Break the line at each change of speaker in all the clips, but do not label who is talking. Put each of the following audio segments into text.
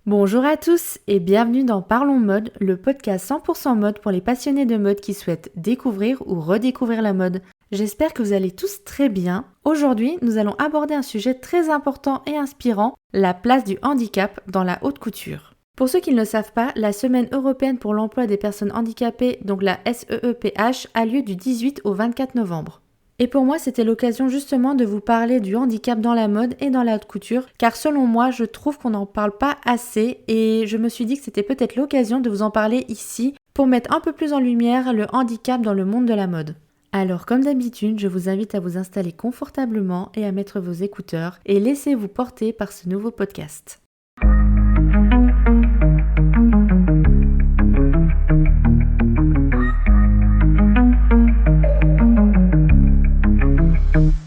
Bonjour à tous et bienvenue dans Parlons Mode, le podcast 100% mode pour les passionnés de mode qui souhaitent découvrir ou redécouvrir la mode. J'espère que vous allez tous très bien. Aujourd'hui, nous allons aborder un sujet très important et inspirant, la place du handicap dans la haute couture. Pour ceux qui ne le savent pas, la Semaine européenne pour l'emploi des personnes handicapées, donc la SEEPH, a lieu du 18 au 24 novembre. Et pour moi, c'était l'occasion justement de vous parler du handicap dans la mode et dans la haute couture, car selon moi, je trouve qu'on n'en parle pas assez et je me suis dit que c'était peut-être l'occasion de vous en parler ici pour mettre un peu plus en lumière le handicap dans le monde de la mode. Alors comme d'habitude, je vous invite à vous installer confortablement et à mettre vos écouteurs et laissez-vous porter par ce nouveau podcast.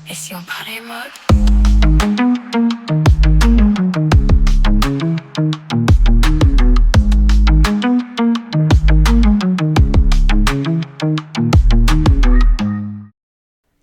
Et si on parlait mode?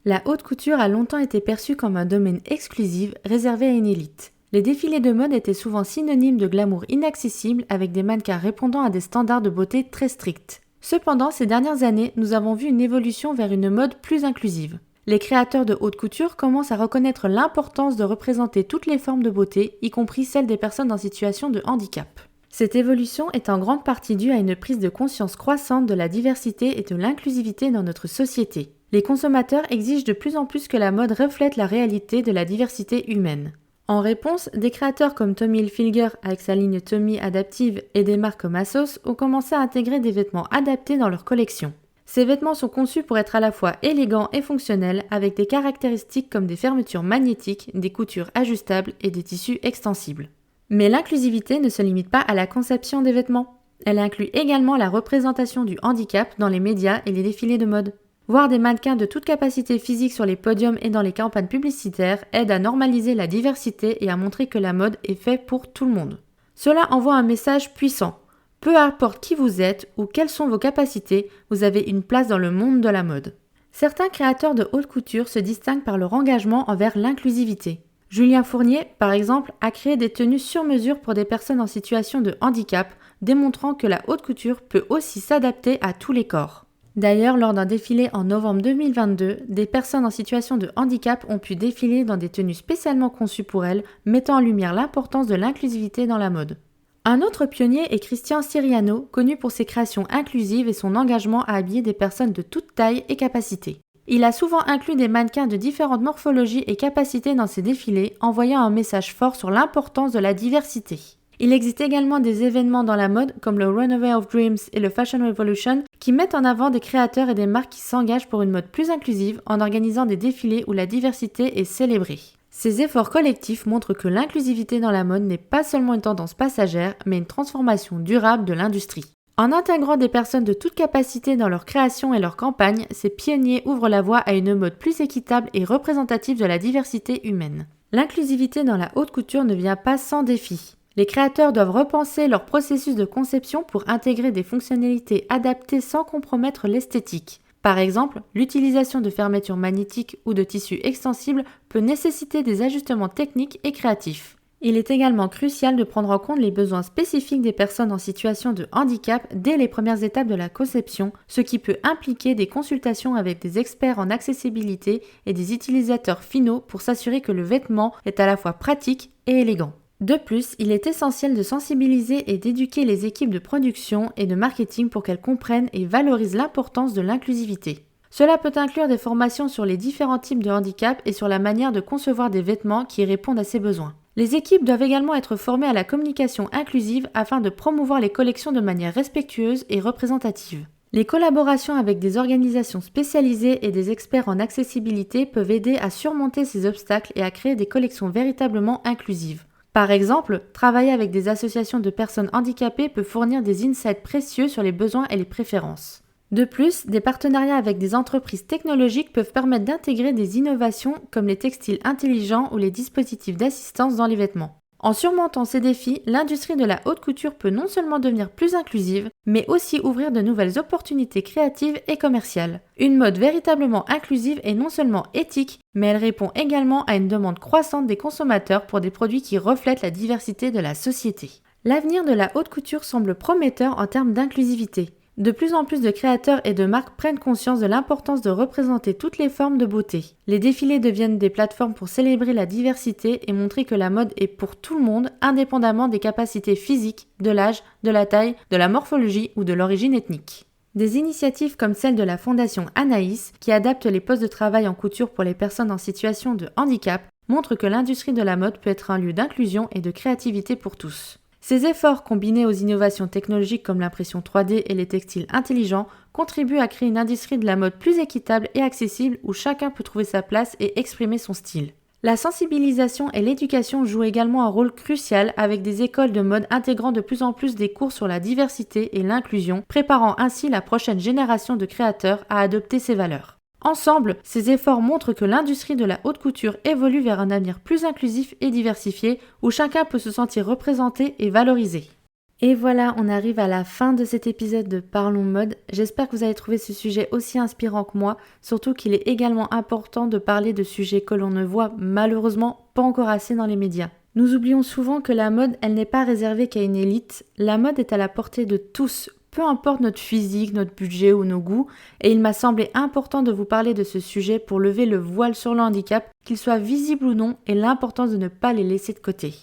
La haute couture a longtemps été perçue comme un domaine exclusif réservé à une élite. Les défilés de mode étaient souvent synonymes de glamour inaccessible avec des mannequins répondant à des standards de beauté très stricts. Cependant, ces dernières années, nous avons vu une évolution vers une mode plus inclusive. Les créateurs de haute couture commencent à reconnaître l'importance de représenter toutes les formes de beauté, y compris celles des personnes en situation de handicap. Cette évolution est en grande partie due à une prise de conscience croissante de la diversité et de l'inclusivité dans notre société. Les consommateurs exigent de plus en plus que la mode reflète la réalité de la diversité humaine. En réponse, des créateurs comme Tommy Hilfiger avec sa ligne Tommy Adaptive et des marques comme Asos ont commencé à intégrer des vêtements adaptés dans leur collection. Ces vêtements sont conçus pour être à la fois élégants et fonctionnels avec des caractéristiques comme des fermetures magnétiques, des coutures ajustables et des tissus extensibles. Mais l'inclusivité ne se limite pas à la conception des vêtements. Elle inclut également la représentation du handicap dans les médias et les défilés de mode. Voir des mannequins de toute capacité physique sur les podiums et dans les campagnes publicitaires aide à normaliser la diversité et à montrer que la mode est faite pour tout le monde. Cela envoie un message puissant. Peu importe qui vous êtes ou quelles sont vos capacités, vous avez une place dans le monde de la mode. Certains créateurs de haute couture se distinguent par leur engagement envers l'inclusivité. Julien Fournier, par exemple, a créé des tenues sur mesure pour des personnes en situation de handicap, démontrant que la haute couture peut aussi s'adapter à tous les corps. D'ailleurs, lors d'un défilé en novembre 2022, des personnes en situation de handicap ont pu défiler dans des tenues spécialement conçues pour elles, mettant en lumière l'importance de l'inclusivité dans la mode. Un autre pionnier est Christian Siriano, connu pour ses créations inclusives et son engagement à habiller des personnes de toute taille et capacité. Il a souvent inclus des mannequins de différentes morphologies et capacités dans ses défilés, envoyant un message fort sur l'importance de la diversité. Il existe également des événements dans la mode comme le Runway of Dreams et le Fashion Revolution qui mettent en avant des créateurs et des marques qui s'engagent pour une mode plus inclusive en organisant des défilés où la diversité est célébrée. Ces efforts collectifs montrent que l'inclusivité dans la mode n'est pas seulement une tendance passagère, mais une transformation durable de l'industrie. En intégrant des personnes de toute capacité dans leur création et leur campagne, ces pionniers ouvrent la voie à une mode plus équitable et représentative de la diversité humaine. L'inclusivité dans la haute couture ne vient pas sans défi. Les créateurs doivent repenser leur processus de conception pour intégrer des fonctionnalités adaptées sans compromettre l'esthétique. Par exemple, l'utilisation de fermetures magnétiques ou de tissus extensibles peut nécessiter des ajustements techniques et créatifs. Il est également crucial de prendre en compte les besoins spécifiques des personnes en situation de handicap dès les premières étapes de la conception, ce qui peut impliquer des consultations avec des experts en accessibilité et des utilisateurs finaux pour s'assurer que le vêtement est à la fois pratique et élégant. De plus, il est essentiel de sensibiliser et d'éduquer les équipes de production et de marketing pour qu'elles comprennent et valorisent l'importance de l'inclusivité. Cela peut inclure des formations sur les différents types de handicap et sur la manière de concevoir des vêtements qui répondent à ces besoins. Les équipes doivent également être formées à la communication inclusive afin de promouvoir les collections de manière respectueuse et représentative. Les collaborations avec des organisations spécialisées et des experts en accessibilité peuvent aider à surmonter ces obstacles et à créer des collections véritablement inclusives. Par exemple, travailler avec des associations de personnes handicapées peut fournir des insights précieux sur les besoins et les préférences. De plus, des partenariats avec des entreprises technologiques peuvent permettre d'intégrer des innovations comme les textiles intelligents ou les dispositifs d'assistance dans les vêtements. En surmontant ces défis, l'industrie de la haute couture peut non seulement devenir plus inclusive, mais aussi ouvrir de nouvelles opportunités créatives et commerciales. Une mode véritablement inclusive est non seulement éthique, mais elle répond également à une demande croissante des consommateurs pour des produits qui reflètent la diversité de la société. L'avenir de la haute couture semble prometteur en termes d'inclusivité. De plus en plus de créateurs et de marques prennent conscience de l'importance de représenter toutes les formes de beauté. Les défilés deviennent des plateformes pour célébrer la diversité et montrer que la mode est pour tout le monde, indépendamment des capacités physiques, de l'âge, de la taille, de la morphologie ou de l'origine ethnique. Des initiatives comme celle de la Fondation Anaïs, qui adapte les postes de travail en couture pour les personnes en situation de handicap, montrent que l'industrie de la mode peut être un lieu d'inclusion et de créativité pour tous. Ces efforts, combinés aux innovations technologiques comme l'impression 3D et les textiles intelligents, contribuent à créer une industrie de la mode plus équitable et accessible où chacun peut trouver sa place et exprimer son style. La sensibilisation et l'éducation jouent également un rôle crucial avec des écoles de mode intégrant de plus en plus des cours sur la diversité et l'inclusion, préparant ainsi la prochaine génération de créateurs à adopter ces valeurs. Ensemble, ces efforts montrent que l'industrie de la haute couture évolue vers un avenir plus inclusif et diversifié où chacun peut se sentir représenté et valorisé. Et voilà, on arrive à la fin de cet épisode de Parlons Mode. J'espère que vous avez trouvé ce sujet aussi inspirant que moi, surtout qu'il est également important de parler de sujets que l'on ne voit malheureusement pas encore assez dans les médias. Nous oublions souvent que la mode, elle n'est pas réservée qu'à une élite. La mode est à la portée de tous, peu importe notre physique, notre budget ou nos goûts, et il m'a semblé important de vous parler de ce sujet pour lever le voile sur le handicap, qu'il soit visible ou non, et l'importance de ne pas les laisser de côté.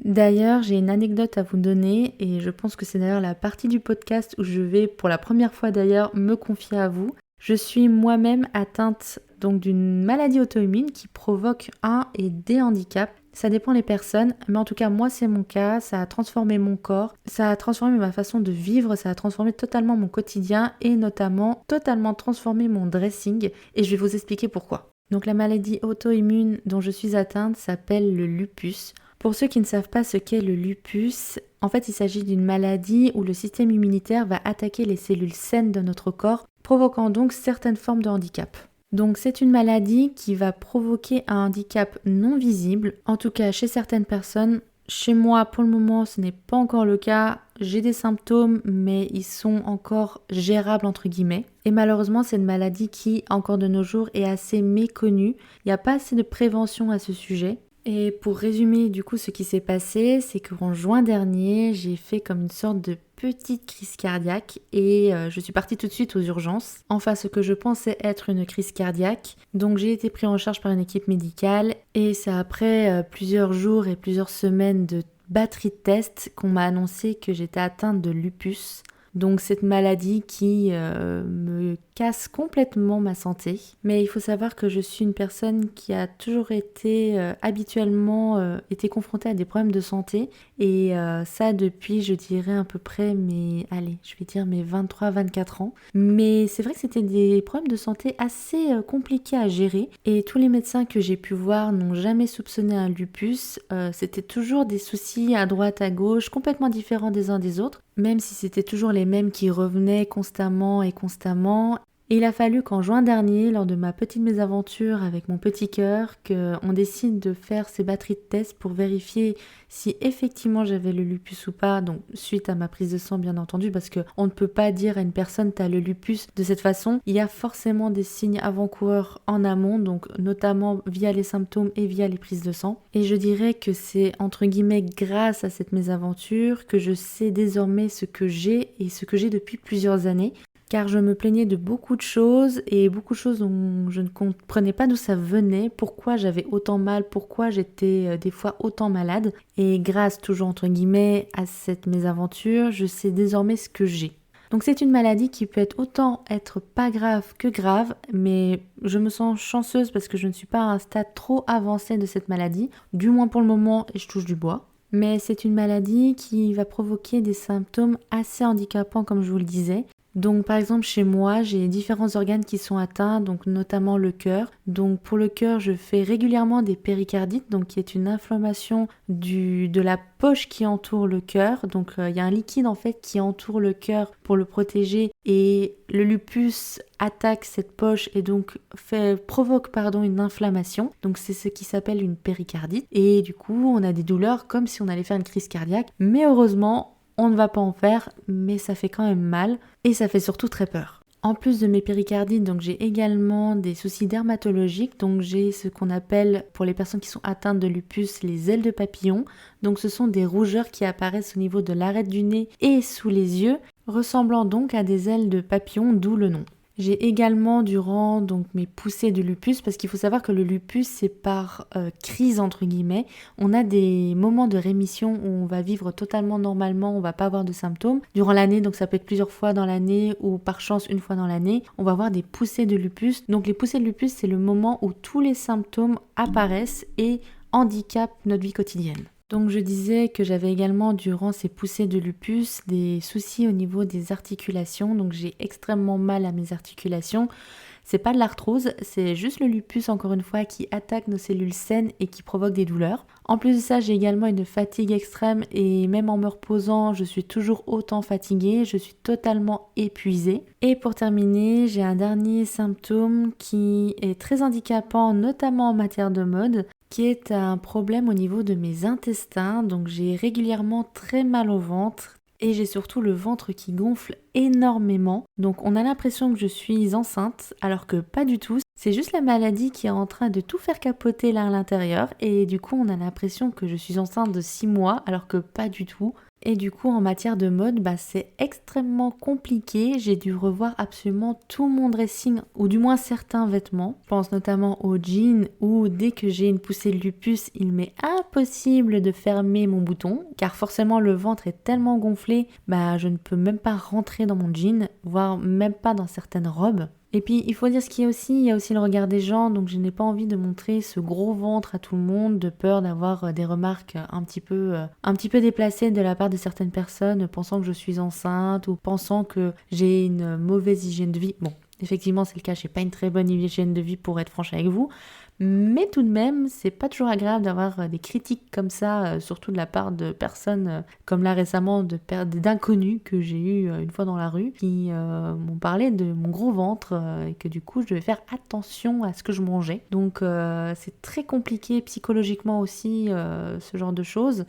D'ailleurs, j'ai une anecdote à vous donner, et je pense que c'est d'ailleurs la partie du podcast où je vais, pour la première fois d'ailleurs, me confier à vous. Je suis moi-même atteinte donc d'une maladie auto-immune qui provoque un et des handicaps. Ça dépend des personnes, mais en tout cas moi c'est mon cas, ça a transformé mon corps, ça a transformé ma façon de vivre, ça a transformé totalement mon quotidien et notamment totalement transformé mon dressing et je vais vous expliquer pourquoi. Donc la maladie auto-immune dont je suis atteinte s'appelle le lupus. Pour ceux qui ne savent pas ce qu'est le lupus, en fait il s'agit d'une maladie où le système immunitaire va attaquer les cellules saines de notre corps, provoquant donc certaines formes de handicap. Donc c'est une maladie qui va provoquer un handicap non visible, en tout cas chez certaines personnes. Chez moi, pour le moment, ce n'est pas encore le cas. J'ai des symptômes, mais ils sont encore gérables entre guillemets. Et malheureusement, c'est une maladie qui, encore de nos jours, est assez méconnue. Il n'y a pas assez de prévention à ce sujet. Et pour résumer du coup ce qui s'est passé, c'est qu'en juin dernier, j'ai fait comme une sorte de petite crise cardiaque et je suis partie tout de suite aux urgences. Enfin, ce que je pensais être une crise cardiaque. Donc j'ai été pris en charge par une équipe médicale et c'est après plusieurs jours et plusieurs semaines de batterie de tests qu'on m'a annoncé que j'étais atteinte de lupus. Donc cette maladie qui me casse complètement ma santé. Mais il faut savoir que je suis une personne qui a toujours été habituellement été confrontée à des problèmes de santé. Et ça depuis, je dirais à peu près mes 23-24 ans. Mais c'est vrai que c'était des problèmes de santé assez compliqués à gérer. Et tous les médecins que j'ai pu voir n'ont jamais soupçonné un lupus. C'était toujours des soucis à droite, à gauche, complètement différents des uns des autres. Même si c'était toujours les mêmes qui revenaient constamment. Et il a fallu qu'en juin dernier, lors de ma petite mésaventure avec mon petit cœur, qu'on décide de faire ces batteries de tests pour vérifier si effectivement j'avais le lupus ou pas. Donc suite à ma prise de sang bien entendu, parce qu'on ne peut pas dire à une personne t'as le lupus de cette façon. Il y a forcément des signes avant-coureurs en amont, donc notamment via les symptômes et via les prises de sang. Et je dirais que c'est entre guillemets grâce à cette mésaventure que je sais désormais ce que j'ai et ce que j'ai depuis plusieurs années. Car je me plaignais de beaucoup de choses et beaucoup de choses dont je ne comprenais pas d'où ça venait, pourquoi j'avais autant mal, pourquoi j'étais des fois autant malade. Et grâce toujours entre guillemets à cette mésaventure, je sais désormais ce que j'ai. Donc c'est une maladie qui peut autant être pas grave que grave, mais je me sens chanceuse parce que je ne suis pas à un stade trop avancé de cette maladie, du moins pour le moment et je touche du bois. Mais c'est une maladie qui va provoquer des symptômes assez handicapants comme je vous le disais. Donc par exemple chez moi, j'ai différents organes qui sont atteints, donc notamment le cœur. Donc pour le cœur, je fais régulièrement des péricardites, donc qui est une inflammation de la poche qui entoure le cœur. Donc il y a un liquide en fait qui entoure le cœur pour le protéger et le lupus attaque cette poche et donc provoque une inflammation. Donc c'est ce qui s'appelle une péricardite et du coup on a des douleurs comme si on allait faire une crise cardiaque. Mais heureusement, on ne va pas en faire, mais ça fait quand même mal et ça fait surtout très peur. En plus de mes péricardites, donc j'ai également des soucis dermatologiques. Donc j'ai ce qu'on appelle, pour les personnes qui sont atteintes de lupus, les ailes de papillon. Donc ce sont des rougeurs qui apparaissent au niveau de l'arête du nez et sous les yeux, ressemblant donc à des ailes de papillon, d'où le nom. J'ai également durant donc mes poussées de lupus, parce qu'il faut savoir que le lupus c'est par crise entre guillemets, on a des moments de rémission où on va vivre totalement normalement, on va pas avoir de symptômes. Durant l'année, donc ça peut être plusieurs fois dans l'année ou par chance une fois dans l'année, on va avoir des poussées de lupus. Donc les poussées de lupus c'est le moment où tous les symptômes apparaissent et handicapent notre vie quotidienne. Donc je disais que j'avais également durant ces poussées de lupus des soucis au niveau des articulations, donc j'ai extrêmement mal à mes articulations. C'est pas de l'arthrose, c'est juste le lupus encore une fois qui attaque nos cellules saines et qui provoque des douleurs. En plus de ça, j'ai également une fatigue extrême et même en me reposant, je suis toujours autant fatiguée, je suis totalement épuisée. Et pour terminer, j'ai un dernier symptôme qui est très handicapant, notamment en matière de mode, qui est un problème au niveau de mes intestins. Donc j'ai régulièrement très mal au ventre et j'ai surtout le ventre qui gonfle énormément. Donc on a l'impression que je suis enceinte alors que pas du tout. C'est juste la maladie qui est en train de tout faire capoter là à l'intérieur et du coup on a l'impression que je suis enceinte de 6 mois alors que pas du tout. Et du coup en matière de mode, c'est extrêmement compliqué. J'ai dû revoir absolument tout mon dressing ou du moins certains vêtements. Je pense notamment aux jeans où dès que j'ai une poussée de lupus, il m'est impossible de fermer mon bouton car forcément le ventre est tellement gonflé, je ne peux même pas rentrer dans mon jean, voire même pas dans certaines robes. Et puis il faut dire ce qu'il y a aussi, il y a aussi le regard des gens, donc je n'ai pas envie de montrer ce gros ventre à tout le monde, de peur d'avoir des remarques un petit peu déplacées de la part de certaines personnes, pensant que je suis enceinte ou pensant que j'ai une mauvaise hygiène de vie. Bon, effectivement c'est le cas, j'ai pas une très bonne hygiène de vie pour être franche avec vous, mais tout de même c'est pas toujours agréable d'avoir des critiques comme ça, surtout de la part de personnes comme là récemment d'inconnus que j'ai eu une fois dans la rue qui m'ont parlé de mon gros ventre et que du coup je devais faire attention à ce que je mangeais. Donc c'est très compliqué psychologiquement aussi ce genre de choses.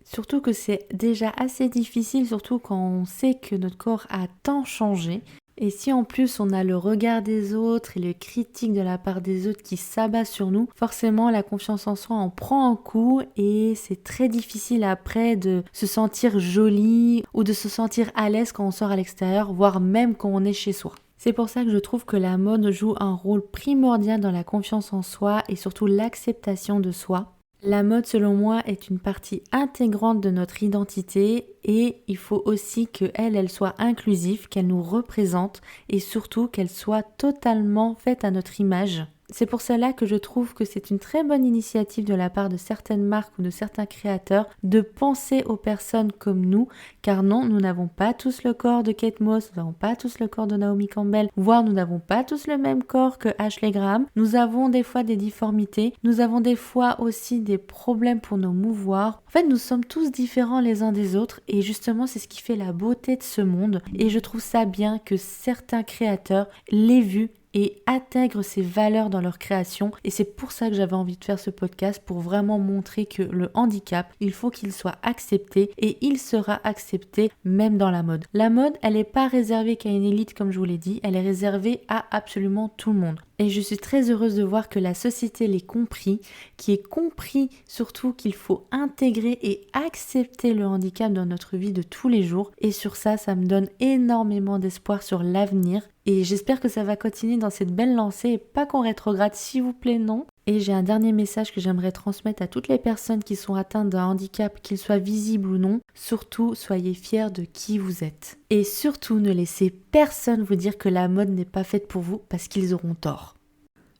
Surtout que c'est déjà assez difficile, surtout quand on sait que notre corps a tant changé. Et si en plus on a le regard des autres et le critique de la part des autres qui s'abat sur nous, forcément la confiance en soi en prend un coup et c'est très difficile après de se sentir jolie ou de se sentir à l'aise quand on sort à l'extérieur, voire même quand on est chez soi. C'est pour ça que je trouve que la mode joue un rôle primordial dans la confiance en soi et surtout l'acceptation de soi. La mode, selon moi, est une partie intégrante de notre identité et il faut aussi qu'elle soit inclusive, qu'elle nous représente et surtout qu'elle soit totalement faite à notre image. C'est pour cela que je trouve que c'est une très bonne initiative de la part de certaines marques ou de certains créateurs de penser aux personnes comme nous, car non, nous n'avons pas tous le corps de Kate Moss, nous n'avons pas tous le corps de Naomi Campbell, voire nous n'avons pas tous le même corps que Ashley Graham. Nous avons des fois des difformités, nous avons des fois aussi des problèmes pour nous mouvoir. En fait, nous sommes tous différents les uns des autres et justement, c'est ce qui fait la beauté de ce monde et je trouve ça bien que certains créateurs l'aient vu et intègrent ces valeurs dans leur création et c'est pour ça que j'avais envie de faire ce podcast pour vraiment montrer que le handicap, il faut qu'il soit accepté et il sera accepté même dans la mode. La mode, elle n'est pas réservée qu'à une élite comme je vous l'ai dit, elle est réservée à absolument tout le monde. Et je suis très heureuse de voir que la société l'ait compris, qui est compris surtout qu'il faut intégrer et accepter le handicap dans notre vie de tous les jours. Et sur ça, ça me donne énormément d'espoir sur l'avenir. Et j'espère que ça va continuer dans cette belle lancée et pas qu'on rétrograde, s'il vous plaît, non. Et j'ai un dernier message que j'aimerais transmettre à toutes les personnes qui sont atteintes d'un handicap, qu'il soit visible ou non. Surtout, soyez fiers de qui vous êtes. Et surtout, ne laissez personne vous dire que la mode n'est pas faite pour vous parce qu'ils auront tort.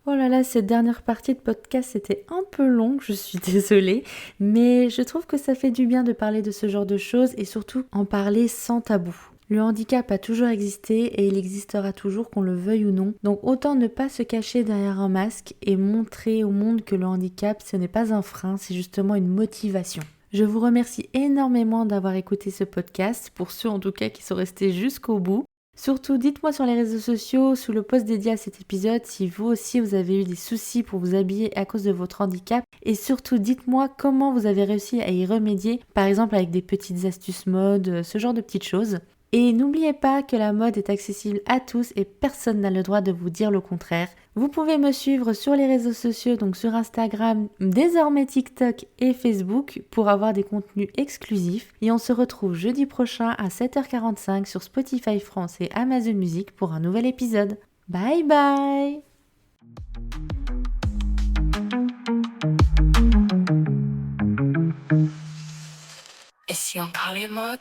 Oh là là, cette dernière partie de podcast c'était un peu longue, je suis désolée, mais je trouve que ça fait du bien de parler de ce genre de choses et surtout en parler sans tabou. Le handicap a toujours existé et il existera toujours qu'on le veuille ou non. Donc autant ne pas se cacher derrière un masque et montrer au monde que le handicap ce n'est pas un frein, c'est justement une motivation. Je vous remercie énormément d'avoir écouté ce podcast, pour ceux en tout cas qui sont restés jusqu'au bout. Surtout, dites-moi sur les réseaux sociaux, sous le post dédié à cet épisode, si vous aussi vous avez eu des soucis pour vous habiller à cause de votre handicap. Et surtout, dites-moi comment vous avez réussi à y remédier, par exemple avec des petites astuces mode, ce genre de petites choses. Et n'oubliez pas que la mode est accessible à tous et personne n'a le droit de vous dire le contraire. Vous pouvez me suivre sur les réseaux sociaux, donc sur Instagram, désormais TikTok et Facebook pour avoir des contenus exclusifs. Et on se retrouve jeudi prochain à 7h45 sur Spotify France et Amazon Music pour un nouvel épisode. Bye bye!
Et si on parlait mode?